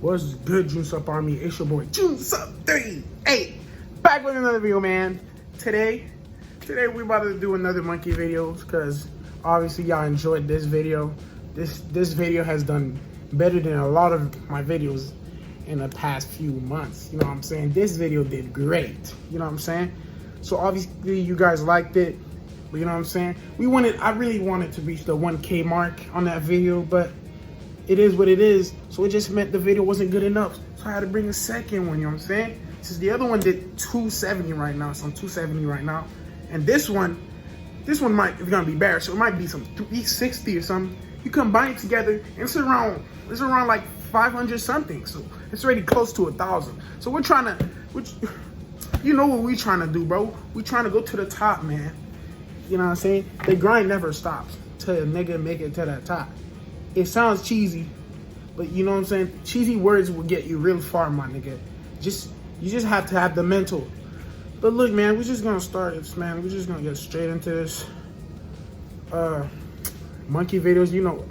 What's good, Juice Up Army? It's your boy, Juice Up 38. Back with another video, man. Today we about to do another monkey video because obviously y'all enjoyed this video. This video has done better than a lot of my videos in the past few months. You know what I'm saying? This video did great. You know what I'm saying? So obviously you guys liked it. But you know what I'm saying? I really wanted to reach the 1K mark on that video, but it is what it is. So it just meant the video wasn't good enough. So I had to bring a second one, you know what I'm saying? Since the other one did 270 right now, so I'm 270 right now. And this one might be gonna be better. So it might be some 360 or something. You combine it together, and it's around like 500 something. So it's already close to 1,000. So we're trying to, you know what we trying to do, bro? We trying to go to the top, man. You know what I'm saying? The grind never stops till a nigga make it to that top. It sounds cheesy, but you know what I'm saying? Cheesy words will get you real far, my nigga. You just have to have the mental. But look, man, we're just gonna start this, man. We're just gonna get straight into this. Monkey videos, you know,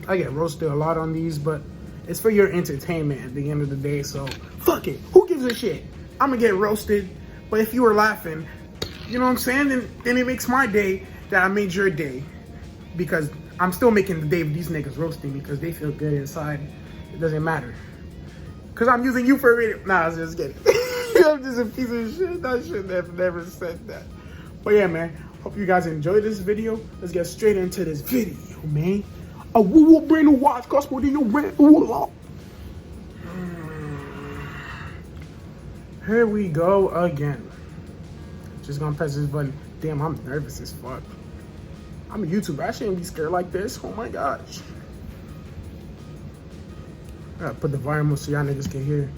I get roasted a lot on these, but it's for your entertainment at the end of the day, so fuck it. Who gives a shit? I'm gonna get roasted, but if you were laughing, you know what I'm saying? Then it makes my day that I made your day, because I'm still making the day of these niggas roasting because they feel good inside. It doesn't matter. Because I'm using you for a video. Nah, I was just kidding. I'm just a piece of shit. I should have never said that. But yeah, man. Hope you guys enjoyed this video. Let's get straight into this video, man. A woo bring the watch cost more than your rent. Here we go again. Just gonna press this button. Damn, I'm nervous as fuck. I'm a YouTuber. I shouldn't be scared like this. Oh my gosh. I gotta put the volume up so y'all niggas can hear.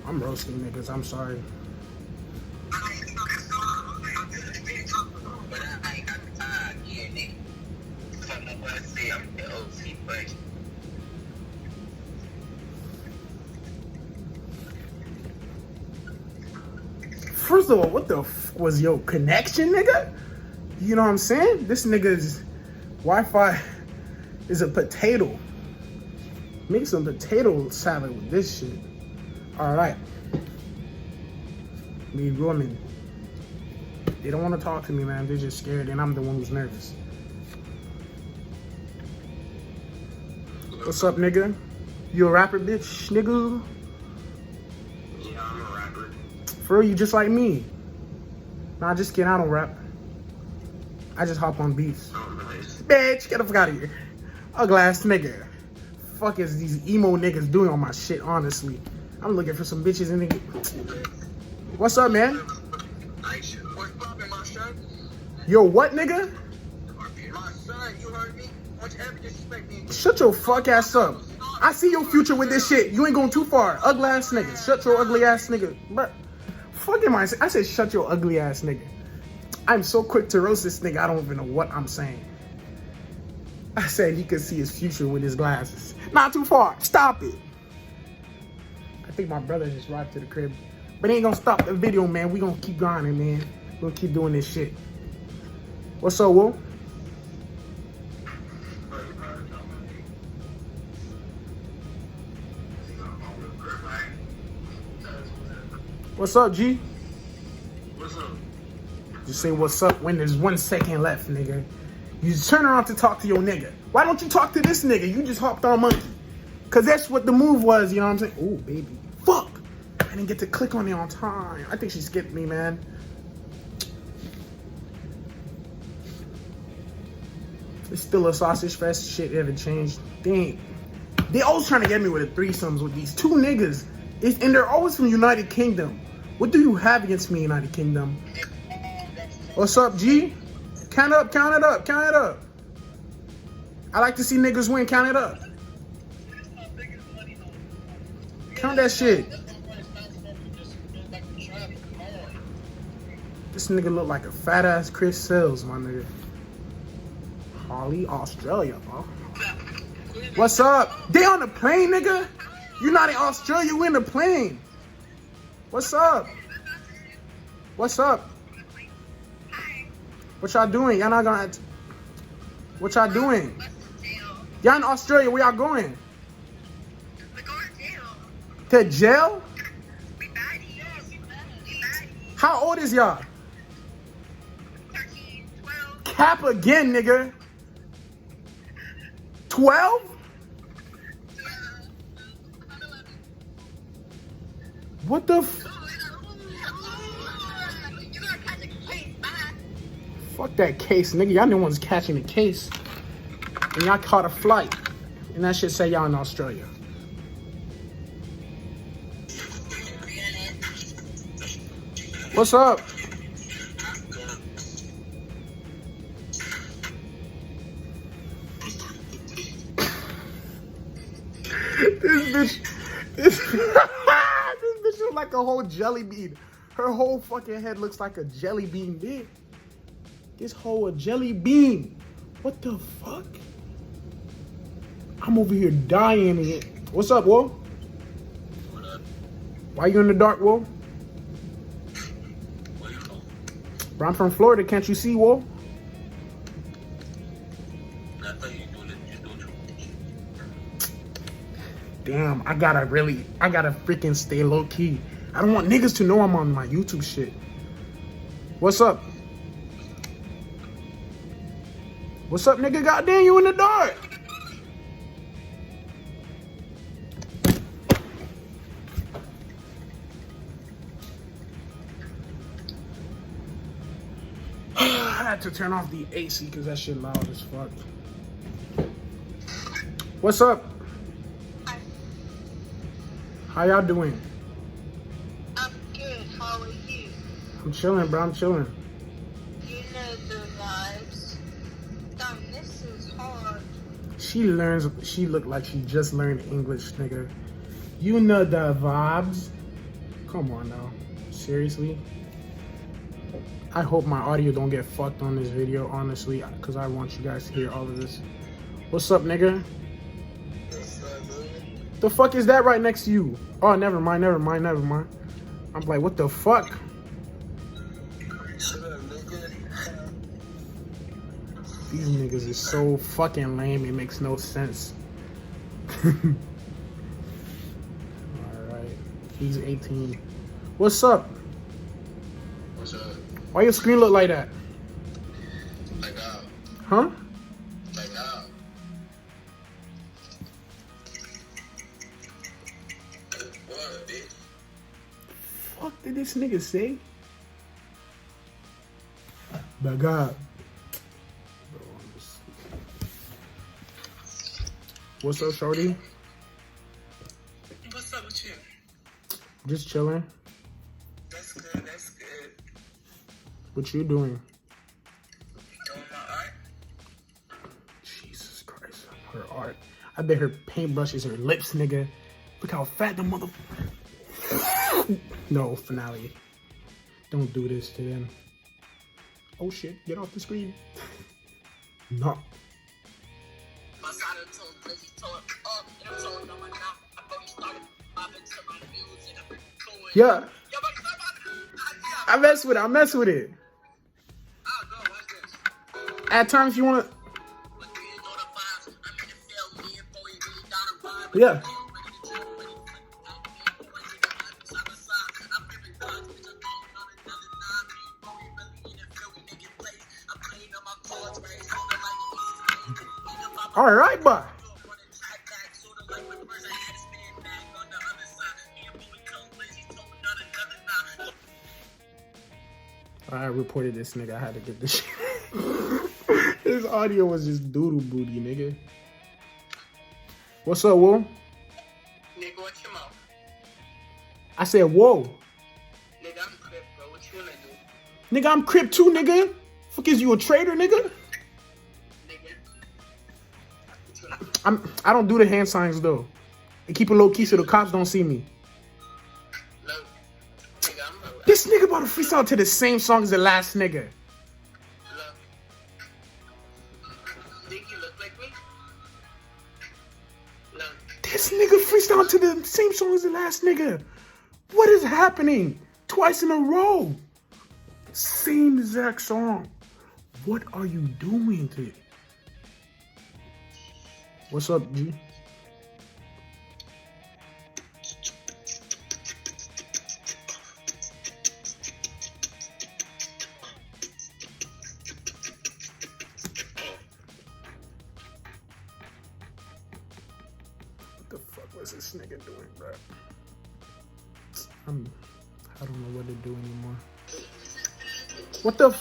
I'm roasting niggas. I'm sorry. First of all, what the f was your connection, nigga? You know what I'm saying? This nigga's Wi-Fi is a potato. Make some potato salad with this shit. All right. Me women. They don't want to talk to me, man. They're just scared, and I'm the one who's nervous. What's up, nigga? You a rapper, bitch, nigga? Yeah, I'm a rapper. For real, you just like me. Nah, just kidding. I don't rap. I just hop on beats. Oh, nice. Bitch, get the fuck out of here. Ugly ass nigga. Fuck is these emo niggas doing on my shit, honestly. I'm looking for some bitches in the... What's up, man? What's poppin', my son? Yo, what, nigga? My son, you heard me? Don't you ever disrespect me. Shut your fuck ass up. I see your future with this shit. You ain't going too far. Ugly ass nigga. Shut your ugly ass nigga. But fucking I said shut your ugly ass nigga. I'm so quick to roast this nigga, I don't even know what I'm saying. I said he could see his future with his glasses. Not too far. Stop it. I think my brother just arrived to the crib. But it ain't gonna stop the video, man. We gonna keep grinding, man. We gonna keep doing this shit. What's up, Will? What's up, G? What's up? Just say what's up when there's 1 second left, nigga. You just turn around to talk to your nigga. Why don't you talk to this nigga? You just hopped on monkey. Cause that's what the move was, you know what I'm saying? Oh, baby. Fuck! I didn't get to click on it on time. I think she skipped me, man. It's still a sausage fest. Shit haven't changed. Dang. They always trying to get me with the threesomes with these two niggas. And they're always from United Kingdom. What do you have against me, United Kingdom? What's up, G? Count up, count it up, count it up. I like to see niggas win, count it up. Count that shit. This nigga look like a fat ass Chris Sales, my nigga. Holly, Australia, bro. What's up? They on the plane, nigga? You not in Australia, you in the plane. What's up? What's up? What y'all doing? Y'all not gonna... What y'all doing? Y'all in Australia, where y'all going? To jail? We baddies. Yes, we baddies. How old is y'all? 13, 12. Cap again, nigga. 12? What the fuck that case, nigga. Y'all the ones catching the case. And y'all caught a flight. And that shit say y'all in Australia. What's up? This bitch is like a whole jelly bean. Her whole fucking head looks like a jelly bean, bitch. This whole a jelly bean. What the fuck? I'm over here dying here. What's up, Will? What up? Why you in the dark, Will? Where you from? Bro, I'm from Florida. Can't you see, Will? I thought you doing it. You doing it. Damn, I gotta freaking stay low key. I don't want niggas to know I'm on my YouTube shit. What's up? What's up, nigga? Goddamn, you in the dark. I had to turn off the AC because that shit loud as fuck. What's up? Hi. How y'all doing? I'm good. How are you? I'm chilling, bro. I'm chilling. You know the vibes. Damn, this is hard. She looked like she just learned English, nigga. You know the vibes. Come on now. Seriously? I hope my audio don't get fucked on this video, honestly, because I want you guys to hear all of this. What's up, nigga? The fuck is that right next to you? Oh, never mind. I'm like, what the fuck? These niggas is so fucking lame, it makes no sense. Alright. He's 18. What's up? What's up? Why your screen look like that? Like how? Huh? Like how? What, bitch? Fuck did this nigga say? My God. Bro, I'm just... What's up, shorty? What's up with you? Just chilling. That's good, that's good. What you doing? Doing my art? Jesus Christ. Her art. I bet her paintbrush is her lips, nigga. Look how fat the mother... No, finale. Don't do this to them. Oh shit, get off the screen. No. My side of the toe, crazy toe up, and I'm towing on my mouth. I thought he started bobbing to my music. I'm going. Yeah. Yo, but I mess with it. I mess with it. I'll go, watch this. At times you wanna... But you know the vibes. I'm in the field, me and Bowie, we got a ride. Yeah. All right, but I reported this nigga. I had to get this shit. His audio was just doodle booty, nigga. What's up, Will? Nigga, what you mouth? I said, whoa. Nigga, I'm crip, bro. What you wanna do? Nigga, I'm Crip too, nigga. Fuck is you a traitor, nigga? I don't do the hand signs though. And keep it low key so the cops don't see me. Look, nigga, This nigga about to freestyle to the same song as the last nigga. look. Think you look like me? Look. This nigga freestyle to the same song as the last nigga. What is happening? Twice in a row. Same exact song. What are you doing to it? What's up, G? nigga doing, bro? I don't know what to do anymore. What the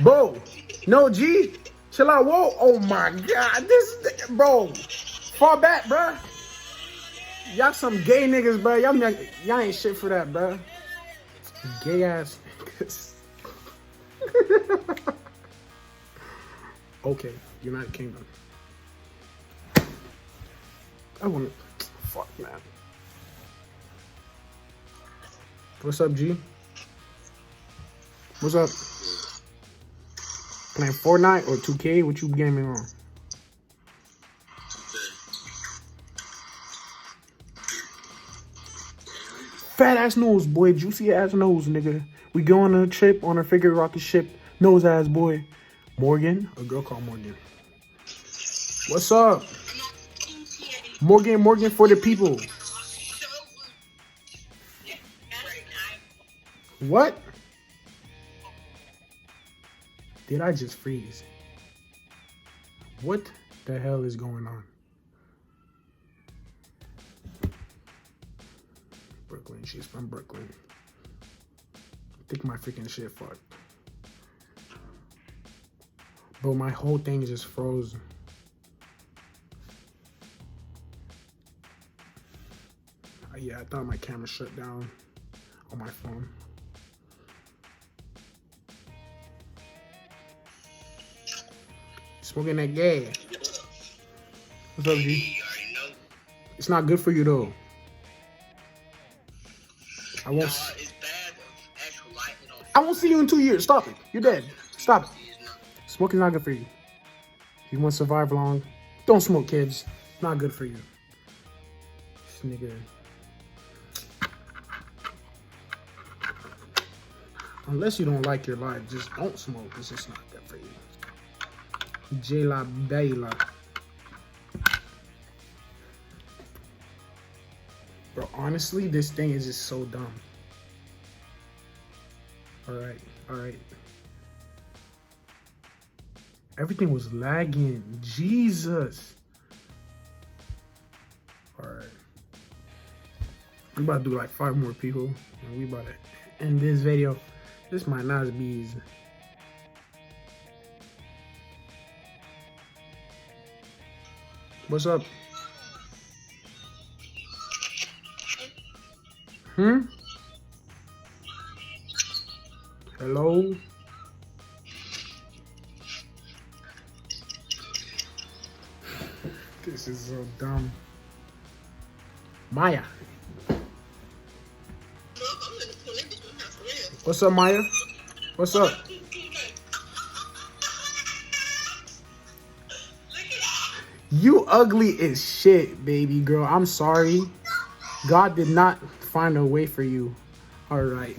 bro? No, G. Chill out. Whoa. Oh my God. This bro. Fall back, bro. Y'all some gay niggas, bro. Y'all ain't shit for that, bro. Gay ass niggas. Okay, United Kingdom. I want to. Fuck, man. What's up, G? What's up? Playing Fortnite or 2K? What you gaming on? Fat ass nose, boy. Juicy ass nose, nigga. We go on a trip on a figure rocket ship. Nose ass, boy. Morgan? A girl called Morgan. What's up? Morgan for the people. What? Did I just freeze? What the hell is going on? Brooklyn, she's from Brooklyn. I think my freaking shit fucked. Bro, my whole thing is just frozen. Yeah, I thought my camera shut down on my phone. Smoking that gas. What's up, G? It's not good for you though. I won't see you in 2 years. Stop it. You're dead. Stop it. Smoking's not good for you. If you want to survive long, don't smoke, kids. Not good for you. This nigga. Unless you don't like your life, just don't smoke. It's just not good for you. J-La Bayla. Bro, honestly, this thing is just so dumb. Alright. Everything was lagging. Jesus. Alright. We about to do like 5 more people. And we about to end this video. This might not be easy. What's up? Hello? This is so dumb. Maya. What's up, Maya? What's up? You ugly as shit, baby girl. I'm sorry. God did not find a way for you. Alright.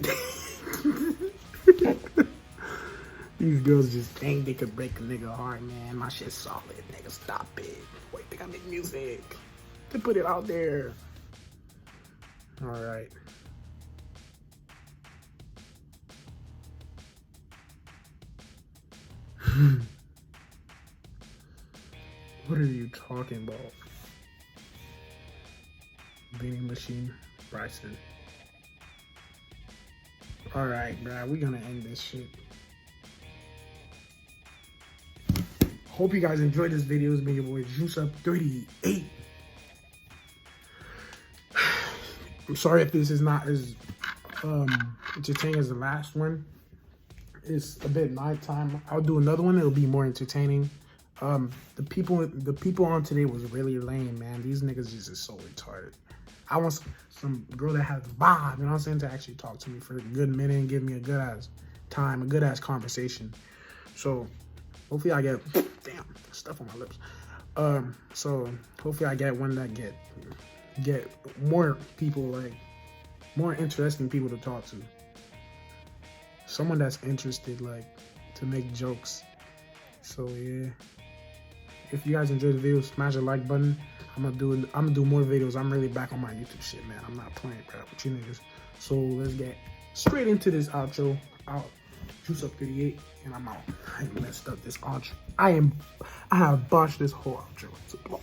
These girls just think they could break a nigga heart, man. My shit's solid, nigga. Stop it. Wait, think I make music to put it out there. Alright. What are you talking about? Vending machine, Bryson. Alright, bro. We're gonna end this shit. Hope you guys enjoyed this video. It's been your boy Juice Up 38. I'm sorry if this is not as entertaining as the last one. It's a bit nighttime. I'll do another one. It'll be more entertaining. The people on today was really lame, man. These niggas just is so retarded. I want some girl that has vibe, you know what I'm saying, to actually talk to me for a good minute and give me a good ass time, a good ass conversation. So hopefully I get damn stuff on my lips. So hopefully I get one that get more people, like more interesting people to talk to. Someone that's interested, like, to make jokes. So yeah. If you guys enjoyed the video, smash the like button. I'm gonna do more videos. I'm really back on my YouTube shit, man. I'm not playing crap with you niggas. So let's get straight into this outro. Juice Up 38, and I'm out. I messed up this outro. I have botched this whole outro.